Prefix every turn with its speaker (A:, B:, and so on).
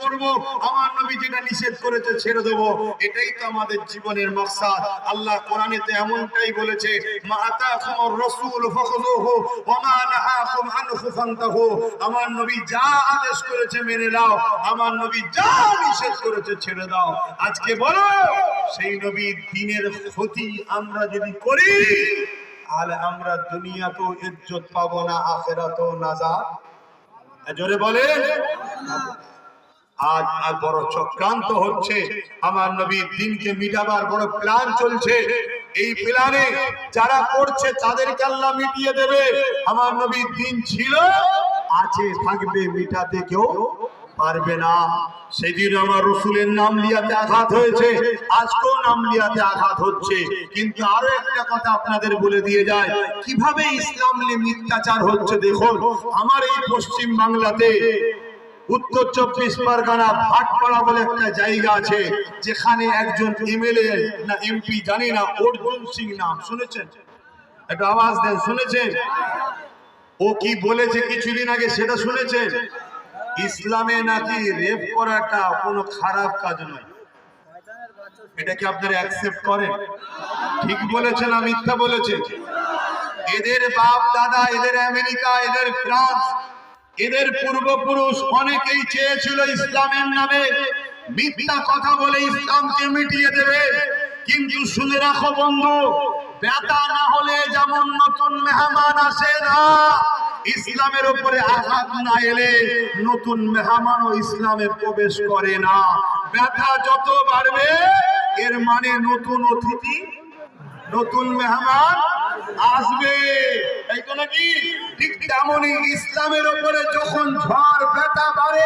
A: করব, আমার নবী যেটা নিষেধ করেছে ছেড়ে দেব। এটাই তো আমাদের জীবনের মাকসাদ। আল্লাহ কোরআনেতে এমনটাই বলেছে, মা আতাকুমুর রাসূল ফাখুযুহু ওয়া মা নাহাকুম আনহু ফান্তাহু। আমার নবী যা আদেশ করেছে মেনে নাও, আমার নবী যা নিষেধ করেছে ছেড়ে দাও। আজকে বলো, সেই নবীর দ্বীনের ক্ষতি আমরা যদি করি, তাহলে আমরা দুনিয়াতেও ইজ্জত পাবো না, আখিরাতেও নাজাত। জোরে বলেন। আজ বড় চক্রান্ত হচ্ছে, আমার নবীর দ্বীনকে মিটাবার বড় প্ল্যান চলছে। এই প্ল্যানে যারা করছে তাদেরকে আল্লাহ মিটিয়ে দেবে। আমার নবীর দ্বীন ছিল, আছে, থাকবে, মিটাতে কেউ পারবে না। সেদিন আমার রসুলের নাম লিয়াতে আঘাত হয়েছে, আজকেও নাম লিয়াতে আঘাত হচ্ছে। কিন্তু আরো একটা কথা আপনাদের বলে দিয়ে যায়, কিভাবে ইসলাম নিয়ে মিথ্যাচার হচ্ছে দেখুন। আমার এই পশ্চিম বাংলাতে উত্তর 24 পরগনা ভাটপাড়া বলে একটা জায়গা আছে, যেখানে একজন এমএলএ না এমপি জানি না, অর্জুন সিং নাম শুনেছেন? একটু আওয়াজ দেন, শুনেছেন? ও কি বলেছে কিছুদিন আগে সেটা শুনেছেন? ইসলামে নাকি রেপ করাটা কোনো খারাপ কাজ নয়। এটা কি আপনারা অ্যাকসেপ্ট করেন? ঠিক বলেছে না মিথ্যা বলেছে? এদের বাপ দাদা, এদের আমেরিকা, এদের ফ্রান্স, এদের পূর্বপুরুষ অনেকেই চেয়েছিল ইসলামের নামে মিথ্যা কথা বলে ইসলামকে মিটিয়ে দেবে। কিন্তু শুনে রাখো বন্ধু, ব্যথা না হলে যেমন নতুন মেহমান আসে না, ইসলামের উপরে আঘাত না এলে নতুন মেহমানও ইসলামে প্রবেশ করে না। ব্যথা যত বাড়বে, এর মানে নতুন অতিথি, নতুন মেহমান আসবে। তাই তো নাকি? ঠিক তেমনই ইসলামের উপরে যখন ঝড় ব্যথা বাড়ে,